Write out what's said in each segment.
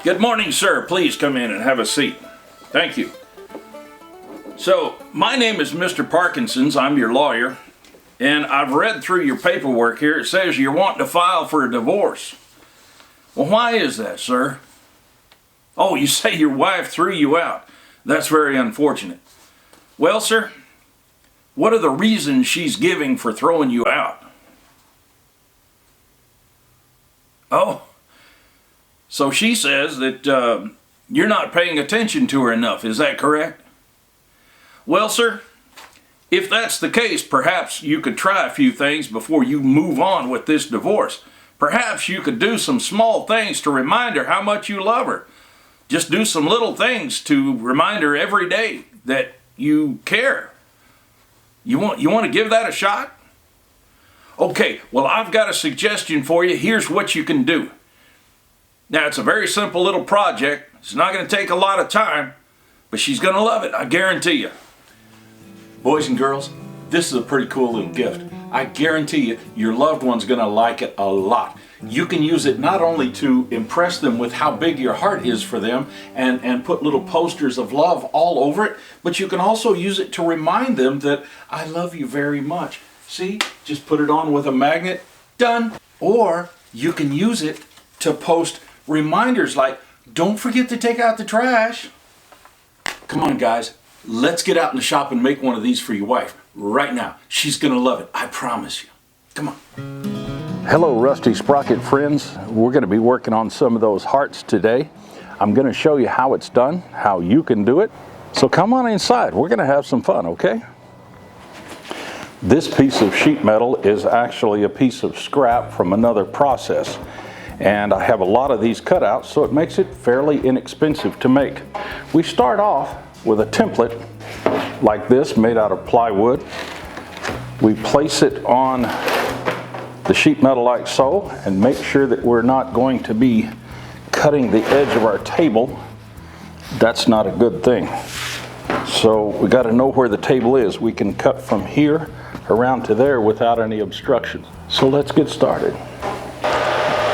Good morning, sir. Please come in and have a seat. Thank you. So, my name is Mr. Parkinson's. I'm your lawyer. And I've read through your paperwork here. It says you're wanting to file for a divorce. Well, why is that, sir? Oh, you say your wife threw you out. That's very unfortunate. Well, sir, what are the reasons she's giving for throwing you out? Oh, so she says that you're not paying attention to her enough. Is that correct? Well, sir, if that's the case, perhaps you could try a few things before you move on with this divorce. Perhaps you could do some small things to remind her how much you love her. Just do some little things to remind her every day that you care. You want to give that a shot? Okay, well, I've got a suggestion for you. Here's what you can do. Now, it's a very simple little project. It's not going to take a lot of time, but she's going to love it, I guarantee you. Boys and girls, this is a pretty cool little gift. I guarantee you, your loved one's going to like it a lot. You can use it not only to impress them with how big your heart is for them and put little posters of love all over it, but you can also use it to remind them that I love you very much. See, just put it on with a magnet, done. Or you can use it to post reminders like, don't forget to take out the trash. Come on, guys, let's get out in the shop and make one of these for your wife right now. She's gonna love it, I promise you. Come on. Hello, Rusty Sprocket friends. We're going to be working on some of those hearts today. I'm going to show you how it's done, how you can do it. So come on inside. We're going to have some fun, okay? This piece of sheet metal is actually a piece of scrap from another process. And I have a lot of these cutouts, so it makes it fairly inexpensive to make. We start off with a template like this made out of plywood. We place it on the sheet metal like so, and make sure that we're not going to be cutting the edge of our table. That's not a good thing. So we got to know where the table is. We can cut from here around to there without any obstruction. So let's get started.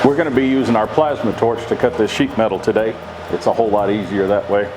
We're going to be using our plasma torch to cut this sheet metal today. It's a whole lot easier that way.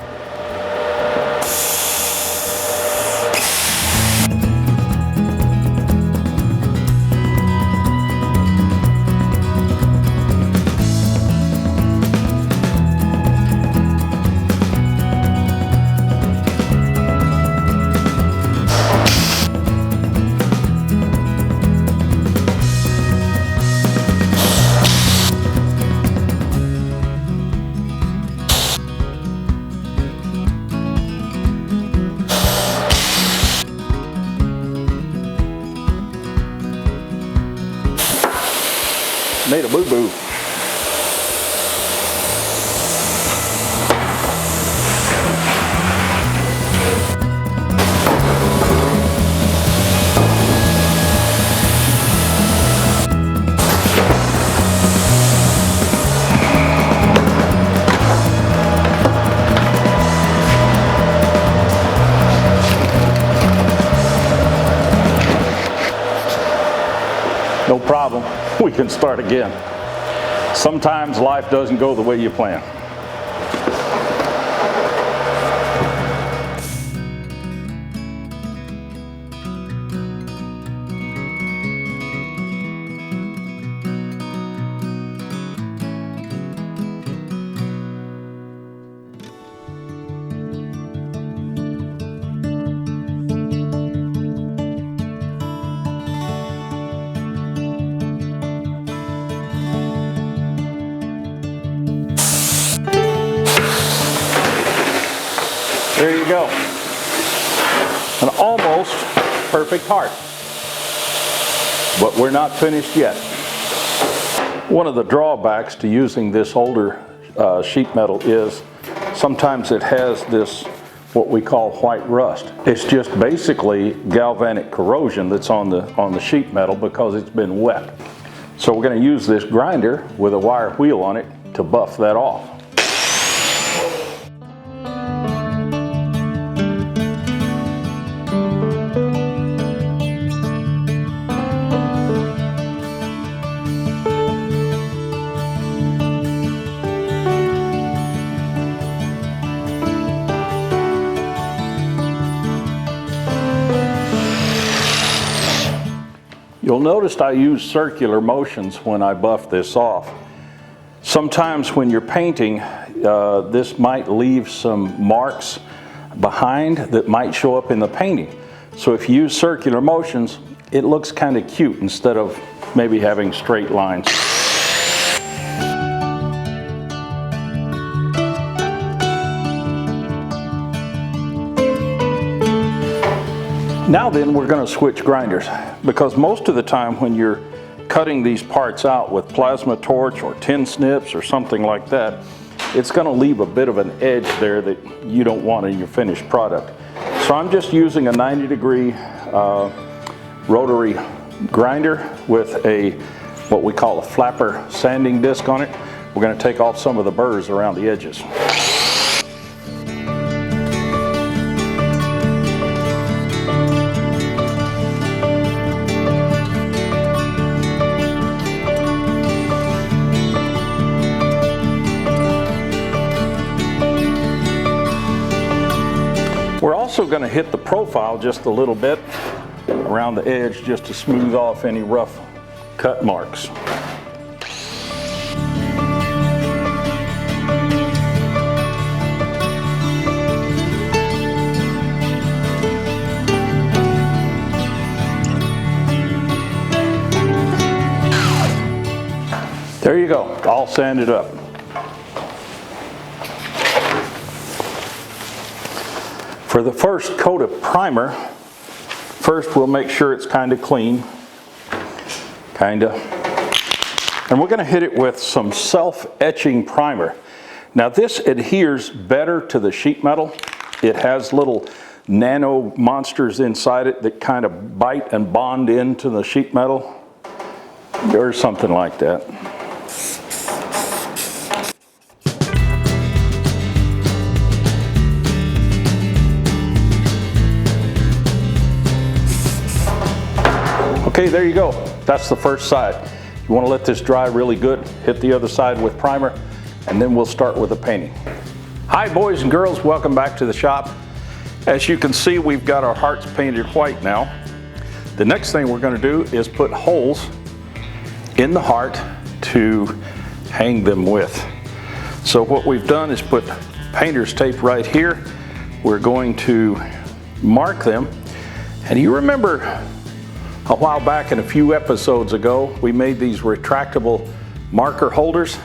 Made a boo-boo. No problem. We can start again. Sometimes life doesn't go the way you plan. There you go. An almost perfect heart. But we're not finished yet. One of the drawbacks to using this older sheet metal is sometimes it has this what we call white rust. It's just basically galvanic corrosion that's on the sheet metal because it's been wet. So we're going to use this grinder with a wire wheel on it to buff that off. You'll notice I use circular motions when I buff this off. Sometimes when you're painting, this might leave some marks behind that might show up in the painting. So if you use circular motions, it looks kind of cute instead of maybe having straight lines. Now then, we're going to switch grinders, because most of the time when you're cutting these parts out with plasma torch or tin snips or something like that, it's going to leave a bit of an edge there that you don't want in your finished product. So I'm just using a 90-degree rotary grinder with what we call a flapper sanding disc on it. We're going to take off some of the burrs around the edges. We're also going to hit the profile just a little bit around the edge just to smooth off any rough cut marks. There you go, all sanded up. For the first coat of primer, first we'll make sure it's kind of clean, and we're going to hit it with some self-etching primer. Now this adheres better to the sheet metal. It has little nano monsters inside it that kind of bite and bond into the sheet metal, or something like that. Okay, there you go. That's the first side. You want to let this dry really good, hit the other side with primer, and then we'll start with the painting. Hi boys and girls, welcome back to the shop. As you can see, we've got our hearts painted white now. The next thing we're going to do is put holes in the heart to hang them with. So what we've done is put painter's tape right here. We're going to mark them. And you remember a while back, and a few episodes ago, we made these retractable marker holders.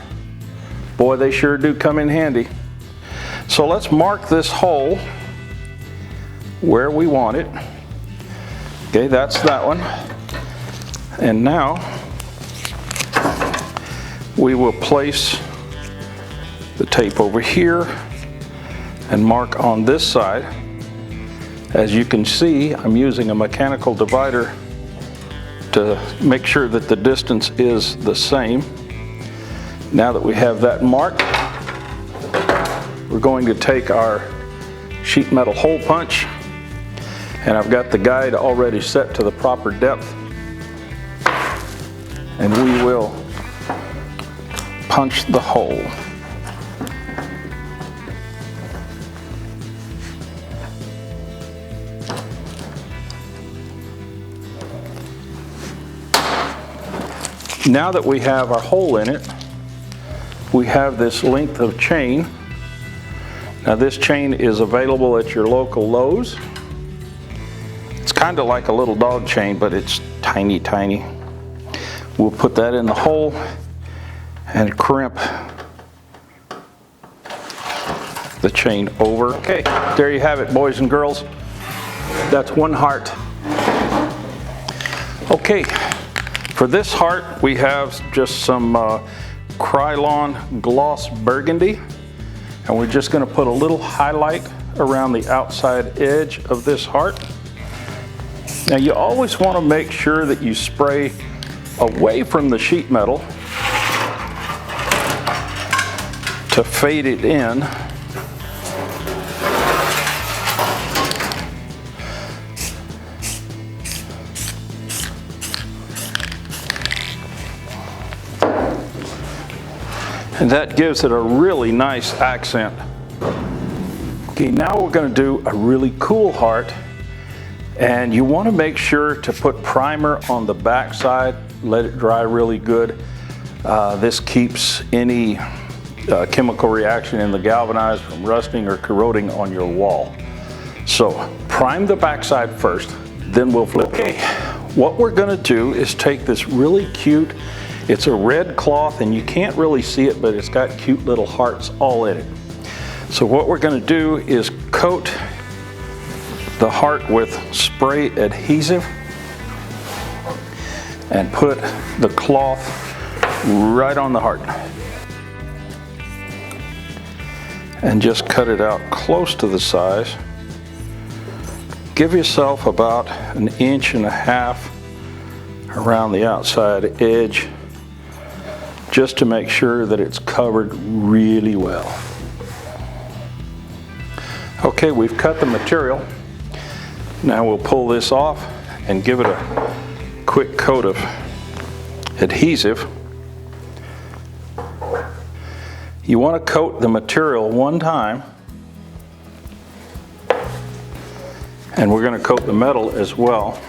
Boy, they sure do come in handy. So let's mark this hole where we want it. Okay, that's that one. And now we will place the tape over here and mark on this side. As you can see, I'm using a mechanical divider to make sure that the distance is the same. Now that we have that marked, we're going to take our sheet metal hole punch, and I've got the guide already set to the proper depth, and we will punch the hole. Now that we have our hole in it, we have this length of chain. Now this chain is available at your local Lowe's. It's kind of like a little dog chain, but it's tiny, tiny. We'll put that in the hole and crimp the chain over. Okay, there you have it, boys and girls. That's one heart. Okay. For this heart, we have just some Krylon Gloss Burgundy, and we're just going to put a little highlight around the outside edge of this heart. Now you always want to make sure that you spray away from the sheet metal to fade it in. And that gives it a really nice accent. Okay, now we're going to do a really cool heart, And you want to make sure to put primer on the back side, let it dry really good. This keeps any chemical reaction in the galvanized from rusting or corroding on your wall. So prime the backside first, then we'll flip. Okay, what we're going to do is take this really cute, it's a red cloth and you can't really see it, but it's got cute little hearts all in it. So what we're going to do is coat the heart with spray adhesive and put the cloth right on the heart. And just cut it out close to the size. Give yourself about 1.5 inches around the outside edge just to make sure that it's covered really well. Okay, we've cut the material. Now we'll pull this off and give it a quick coat of adhesive. You want to coat the material one time, and we're going to coat the metal as well.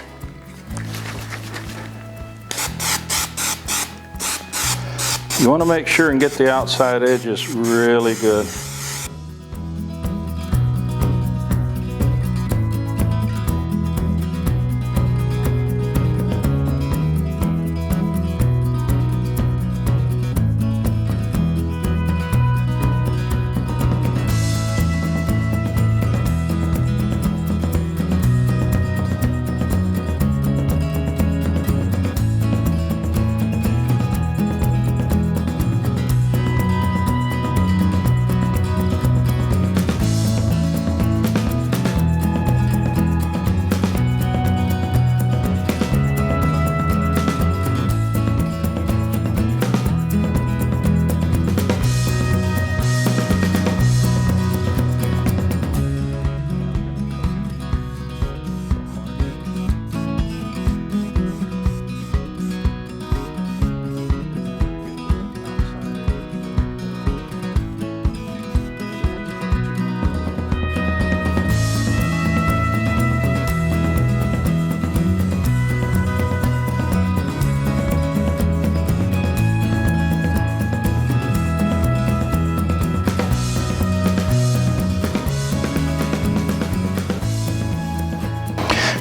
You want to make sure and get the outside edges really good.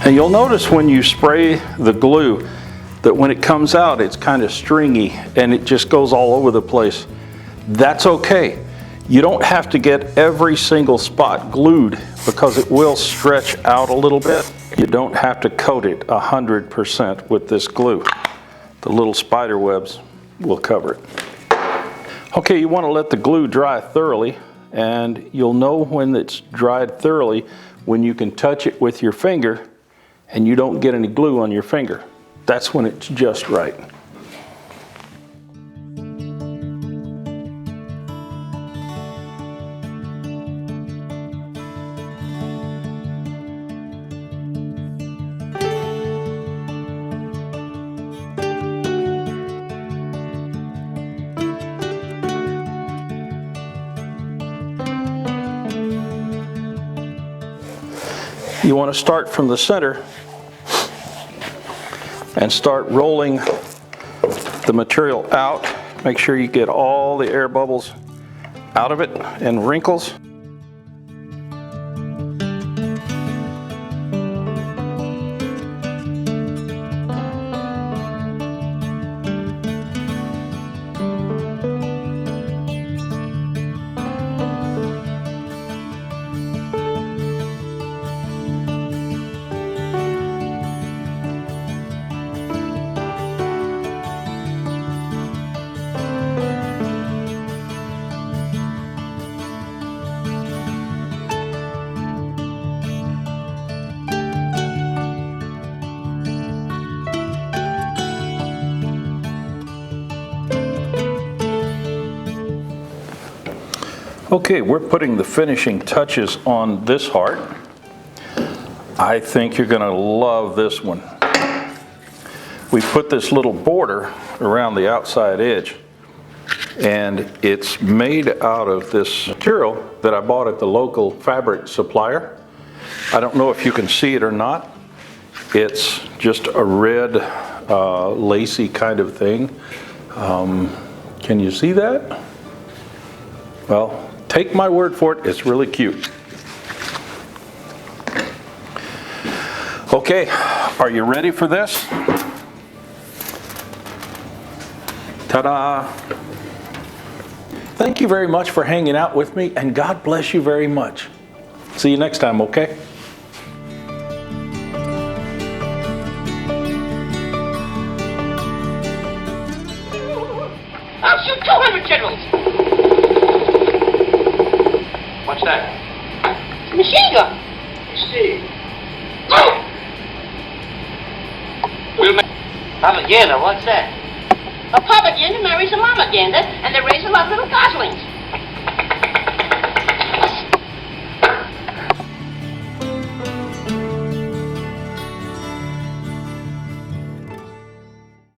And you'll notice when you spray the glue that when it comes out it's kind of stringy and it just goes all over the place. That's okay. You don't have to get every single spot glued because it will stretch out a little bit. You don't have to coat it 100% with this glue. The little spider webs will cover it. Okay, you want to let the glue dry thoroughly, and you'll know when it's dried thoroughly when you can touch it with your finger and you don't get any glue on your finger. That's when it's just right. You want to start from the center and start rolling the material out. Make sure you get all the air bubbles out of it and wrinkles. Okay, we're putting the finishing touches on this heart. I think you're going to love this one. We put this little border around the outside edge, and it's made out of this material that I bought at the local fabric supplier. I don't know if you can see it or not, It's just a red, lacy kind of thing. Can you see that? Well, take my word for it, it's really cute. Okay, are you ready for this? Ta-da! Thank you very much for hanging out with me, and God bless you very much. See you next time, okay? I'll shoot 200 generals. What's that? It's a machine gun. See. Oh! We'll make... Propaganda, what's that? A propaganda marries a mama gander, and they raise a lot of little goslings.